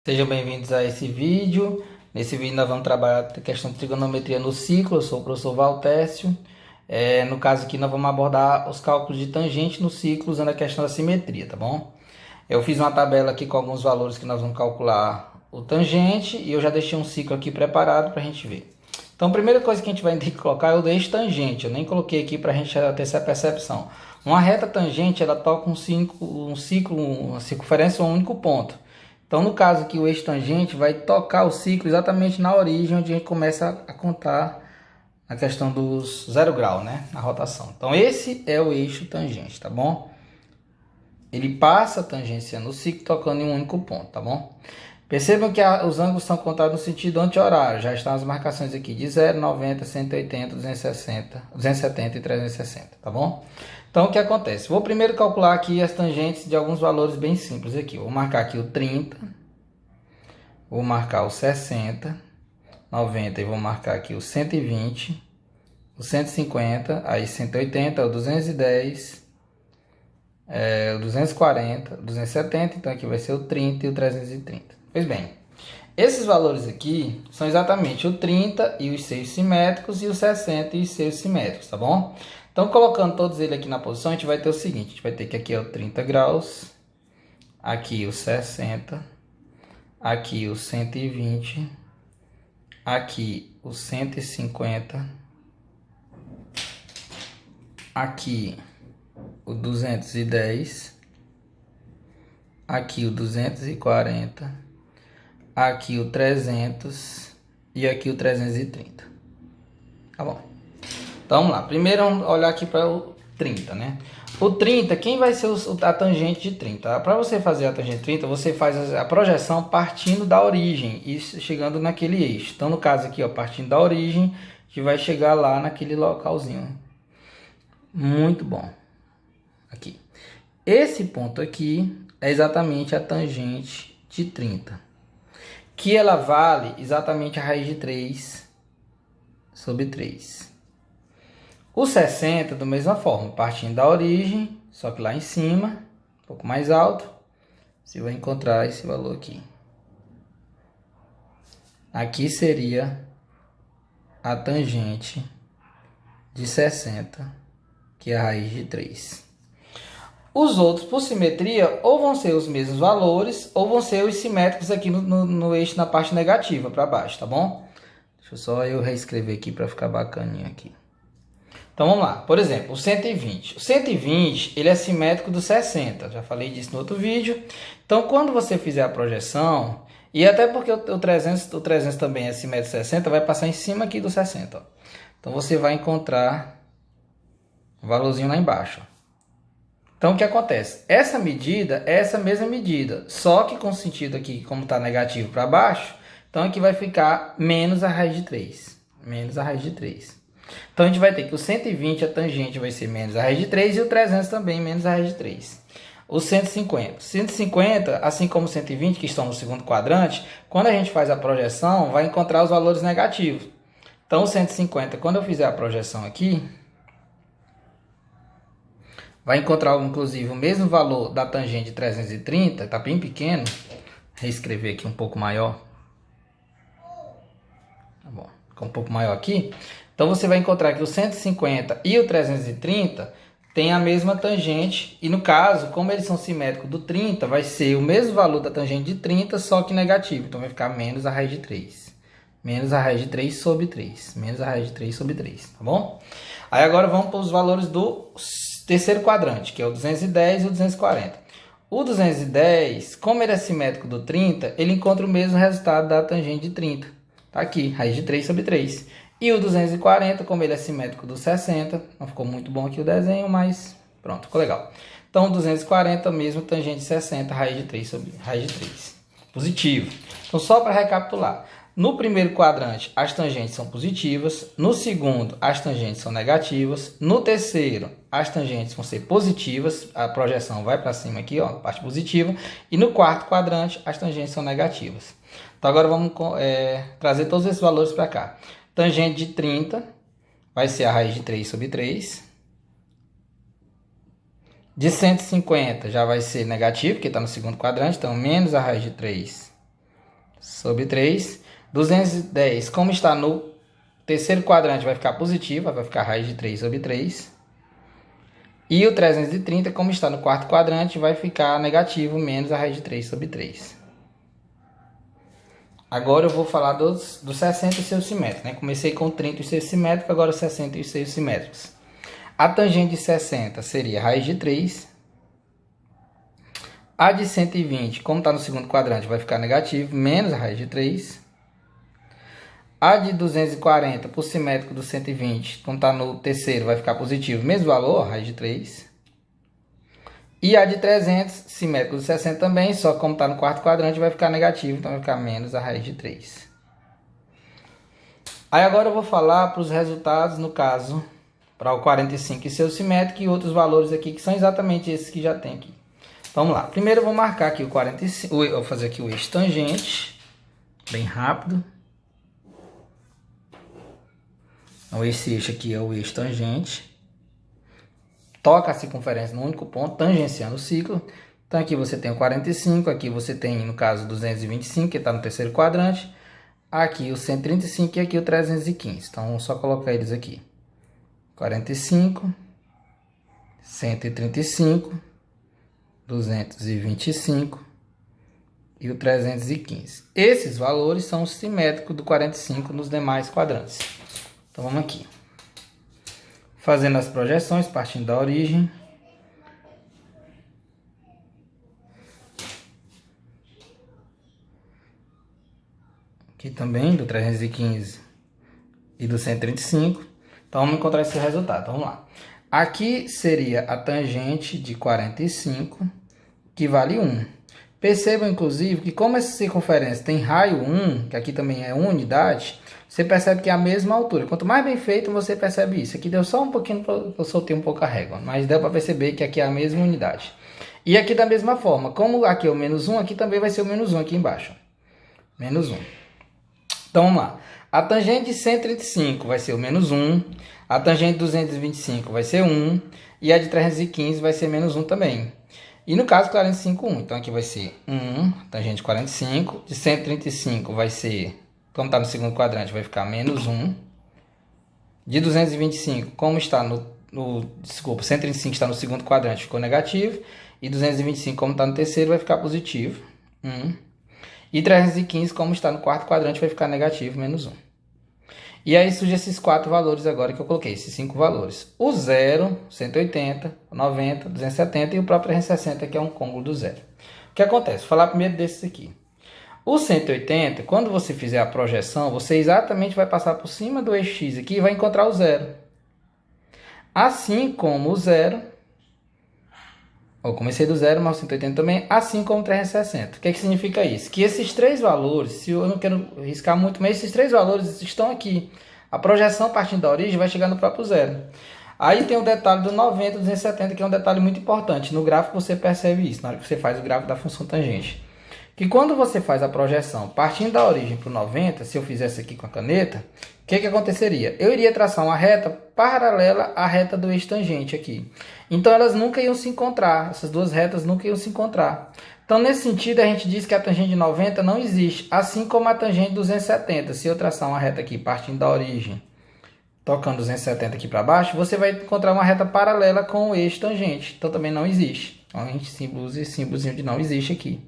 Sejam bem-vindos a esse vídeo. Nesse vídeo nós vamos trabalhar a questão de trigonometria no ciclo. Eu sou o professor Valtécio. No caso aqui nós vamos abordar os cálculos de tangente no ciclo usando a questão da simetria, tá bom? Eu fiz uma tabela aqui com alguns valores que nós vamos calcular o tangente e eu já deixei um ciclo aqui preparado para a gente ver. Então a primeira coisa que a gente vai ter que colocar é o eixo tangente. Eu nem coloquei aqui para a gente ter essa percepção. Uma reta tangente ela toca uma circunferência a um único ponto. Então, no caso aqui, o eixo tangente vai tocar o ciclo exatamente na origem, onde a gente começa a contar a questão dos 0 grau, né? Na rotação. Então, esse é o eixo tangente, tá bom? Ele passa a tangência no ciclo tocando em um único ponto, tá bom? Percebam que os ângulos são contados no sentido anti-horário. Já estão as marcações aqui de 0, 90, 180, 260, 270 e 360, tá bom? Então, o que acontece? Vou primeiro calcular aqui as tangentes de alguns valores bem simples aqui. Vou marcar aqui o 30, vou marcar o 60, 90 e vou marcar aqui o 120, o 150, aí 180, o 210, o 240, o 270, então aqui vai ser o 30 e o 330. Pois bem, esses valores aqui são exatamente o 30 e os seios simétricos e o 60 e os seios simétricos, tá bom? Então, colocando todos eles aqui na posição, a gente vai ter o seguinte, a gente vai ter que aqui é o 30 graus, aqui o 60, aqui o 120, aqui o 150, aqui o 210, aqui o 240, aqui o 300 e aqui o 330. Tá bom. Então vamos lá. Primeiro vamos olhar aqui para o 30, né? O 30, quem vai ser a tangente de 30? Para você fazer a tangente de 30, você faz a projeção partindo da origem e chegando naquele eixo. Então, no caso aqui, ó, partindo da origem, a gente vai chegar lá naquele localzinho. Muito bom. Aqui. Esse ponto aqui é exatamente a tangente de 30. Que ela vale exatamente a raiz de 3 sobre 3. O 60, da mesma forma, partindo da origem, só que lá em cima, um pouco mais alto, você vai encontrar esse valor aqui. Aqui seria a tangente de 60, que é a raiz de 3. Os outros, por simetria, ou vão ser os mesmos valores, ou vão ser os simétricos aqui no eixo, na parte negativa, para baixo, tá bom? Deixa eu só reescrever aqui para ficar bacaninho aqui. Então, vamos lá. Por exemplo, o 120. O 120, ele é simétrico do 60. Já falei disso no outro vídeo. Então, quando você fizer a projeção, e até porque o 300 também é simétrico do 60, vai passar em cima aqui do 60. Ó. Então, você vai encontrar um valorzinho lá embaixo. Então, o que acontece? Essa medida é essa mesma medida, só que com o sentido aqui, como está negativo para baixo, então aqui vai ficar menos a raiz de 3. Menos a raiz de 3. Então, a gente vai ter que o 120, a tangente vai ser menos a raiz de 3, e o 300 também menos a raiz de 3. O 150. 150, assim como o 120, que estão no segundo quadrante, quando a gente faz a projeção, vai encontrar os valores negativos. Então, o 150, quando eu fizer a projeção aqui, vai encontrar, inclusive, o mesmo valor da tangente de 330, está bem pequeno. Reescrever aqui um pouco maior. Tá bom, ficou um pouco maior aqui. Então, você vai encontrar que o 150 e o 330 têm a mesma tangente. E, no caso, como eles são simétricos do 30, vai ser o mesmo valor da tangente de 30, só que negativo. Então, vai ficar menos a raiz de 3. Menos a raiz de 3 sobre 3. Menos a raiz de 3 sobre 3, tá bom? Aí, agora, vamos para os valores do terceiro quadrante, que é o 210 e o 240. O 210, como ele é simétrico do 30, ele encontra o mesmo resultado da tangente de 30. Tá aqui, raiz de 3 sobre 3. E o 240, como ele é simétrico do 60, não ficou muito bom aqui o desenho, mas pronto, ficou legal. Então, o 240, mesmo tangente de 60, raiz de 3 sobre raiz de 3. Positivo. Então, só para recapitular. No primeiro quadrante, as tangentes são positivas. No segundo, as tangentes são negativas. No terceiro, as tangentes vão ser positivas. A projeção vai para cima aqui, ó, parte positiva. E no quarto quadrante, as tangentes são negativas. Então, agora vamos trazer todos esses valores para cá. Tangente de 30 vai ser a raiz de 3 sobre 3. De 150 já vai ser negativo, porque está no segundo quadrante. Então, menos a raiz de 3 sobre 3. 210, como está no terceiro quadrante, vai ficar positivo, vai ficar raiz de 3 sobre 3. E o 330, como está no quarto quadrante, vai ficar negativo, menos a raiz de 3 sobre 3. Agora eu vou falar dos 60 e seus simétricos, né? Comecei com 30 e seus simétricos, agora 60 e seus simétricos. A tangente de 60 seria raiz de 3. A de 120, como está no segundo quadrante, vai ficar negativo, menos a raiz de 3. A de 240, por simétrico do 120, como está no terceiro, vai ficar positivo, mesmo valor, raiz de 3. E a de 300, simétrico do 60 também, só que como está no quarto quadrante, vai ficar negativo, então vai ficar menos a raiz de 3. Aí agora eu vou falar para os resultados, no caso, para o 45 e seu simétrico e outros valores aqui, que são exatamente esses que já tem aqui. Vamos lá. Primeiro eu vou marcar aqui o 45, eu vou fazer aqui o eixo tangente, bem rápido. Então, esse eixo aqui é o eixo tangente. Toca a circunferência no único ponto, tangenciando o ciclo. Então, aqui você tem o 45, aqui você tem, no caso, 225, que está no terceiro quadrante. Aqui o 135 e aqui o 315. Então, vamos só colocar eles aqui. 45, 135, 225 e o 315. Esses valores são os simétricos do 45 nos demais quadrantes. Então, vamos aqui. Fazendo as projeções, partindo da origem. Aqui também, do 315 e do 135. Então, vamos encontrar esse resultado. Então, vamos lá. Aqui seria a tangente de 45, que vale 1. Percebam, inclusive, que como essa circunferência tem raio 1, que aqui também é 1 unidade, você percebe que é a mesma altura. Quanto mais bem feito, você percebe isso. Aqui deu só um pouquinho, eu soltei um pouco a régua, mas deu para perceber que aqui é a mesma unidade. E aqui da mesma forma, como aqui é o menos 1, aqui também vai ser o menos 1 aqui embaixo. Menos 1. Então, vamos lá. A tangente de 135 vai ser o menos 1. A tangente de 225 vai ser 1. E a de 315 vai ser menos 1 também. E no caso, 45, 1. Então, aqui vai ser 1, tangente de 45. De 135 vai ser, como está no segundo quadrante, vai ficar menos 1. De 225, como está desculpa, 135 está no segundo quadrante, ficou negativo. E 225, como está no terceiro, vai ficar positivo, 1. E 315, como está no quarto quadrante, vai ficar negativo, menos 1. E aí surgem esses 4 valores agora que eu coloquei, esses 5 valores. O 0, 180, 90, 270 e o próprio 360, que é um côngulo do zero. O que acontece? Vou falar primeiro desses aqui. O 180, quando você fizer a projeção, você exatamente vai passar por cima do eixo X aqui e vai encontrar o zero. Assim como o zero, eu comecei do zero, mas o 180 também, assim como o 360. O que é que significa isso? Que esses 3 valores, se eu não quero riscar muito, mas esses 3 valores estão aqui. A projeção partindo da origem vai chegar no próprio zero. Aí tem o detalhe do 90 e 270, que é um detalhe muito importante. No gráfico você percebe isso, na hora que você faz o gráfico da função tangente. Que quando você faz a projeção partindo da origem para o 90, se eu fizesse aqui com a caneta, o que aconteceria? Eu iria traçar uma reta paralela à reta do eixo tangente aqui. Então elas nunca iam se encontrar, essas duas retas nunca iam se encontrar. Então nesse sentido a gente diz que a tangente de 90 não existe, assim como a tangente de 270. Se eu traçar uma reta aqui partindo da origem, tocando 270 aqui para baixo, você vai encontrar uma reta paralela com o eixo tangente. Então também não existe. Então a gente símbolozinho de não existe aqui.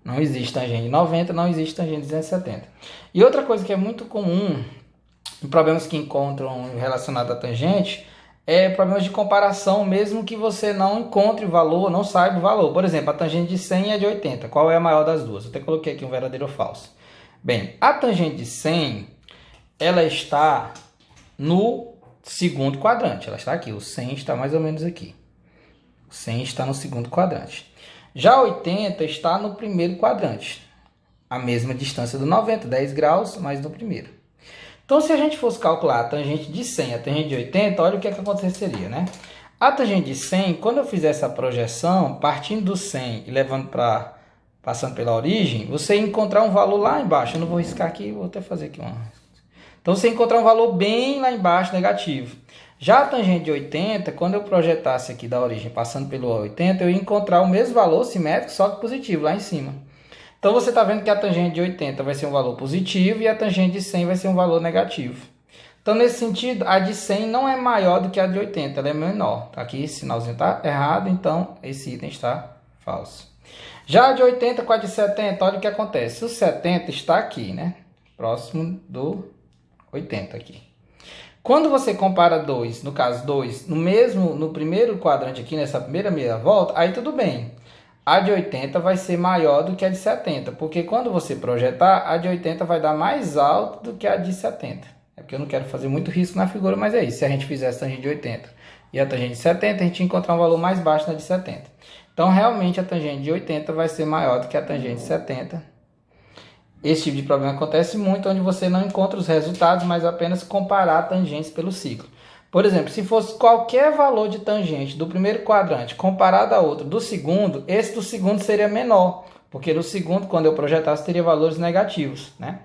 Não existe tangente de 90, não existe tangente de 270. E outra coisa que é muito comum em problemas que encontram relacionados à tangente é problemas de comparação, mesmo que você não encontre o valor, não saiba o valor. Por exemplo, a tangente de 100 e a de 80. Qual é a maior das duas? Eu até coloquei aqui um verdadeiro ou falso. Bem, a tangente de 100, ela está no segundo quadrante. Ela está aqui. O 100 está mais ou menos aqui. O 100 está no segundo quadrante. Já 80 está no primeiro quadrante, a mesma distância do 90, 10 graus, mas no primeiro. Então, se a gente fosse calcular a tangente de 100 e a tangente de 80, olha o que aconteceria, né? A tangente de 100, quando eu fizer essa projeção, partindo do 100 e passando pela origem, você ia encontrar um valor lá embaixo. Eu não vou riscar aqui, vou até fazer aqui uma. Então, você ia encontrar um valor bem lá embaixo, negativo. Já a tangente de 80, quando eu projetasse aqui da origem, passando pelo 80, eu ia encontrar o mesmo valor simétrico, só que positivo, lá em cima. Então você está vendo que a tangente de 80 vai ser um valor positivo e a tangente de 100 vai ser um valor negativo. Então, nesse sentido, a de 100 não é maior do que a de 80, ela é menor. Aqui esse sinalzinho está errado, então esse item está falso. Já a de 80 com a de 70, olha o que acontece. O 70 está aqui, né? Próximo do 80 aqui. Quando você compara 2, no caso 2, no primeiro quadrante aqui, nessa primeira meia volta, aí tudo bem. A de 80 vai ser maior do que a de 70, porque quando você projetar, a de 80 vai dar mais alto do que a de 70. É porque eu não quero fazer muito risco na figura, mas é isso. Se a gente fizesse a tangente de 80 e a tangente de 70, a gente ia encontrar um valor mais baixo na de 70. Então, realmente, a tangente de 80 vai ser maior do que a tangente de 70. Esse tipo de problema acontece muito, onde você não encontra os resultados, mas apenas comparar tangentes pelo ciclo. Por exemplo, se fosse qualquer valor de tangente do primeiro quadrante comparado a outro do segundo, esse do segundo seria menor, porque no segundo, quando eu projetasse, teria valores negativos, né?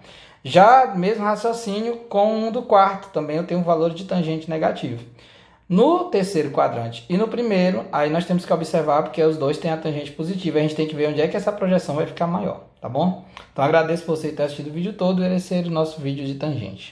Já mesmo raciocínio com um do quarto, também eu tenho um valor de tangente negativo. No terceiro quadrante e no primeiro, aí nós temos que observar porque os dois têm a tangente positiva. A gente tem que ver onde é que essa projeção vai ficar maior, tá bom? Então agradeço por você ter assistido o vídeo todo e esse era o nosso vídeo de tangente.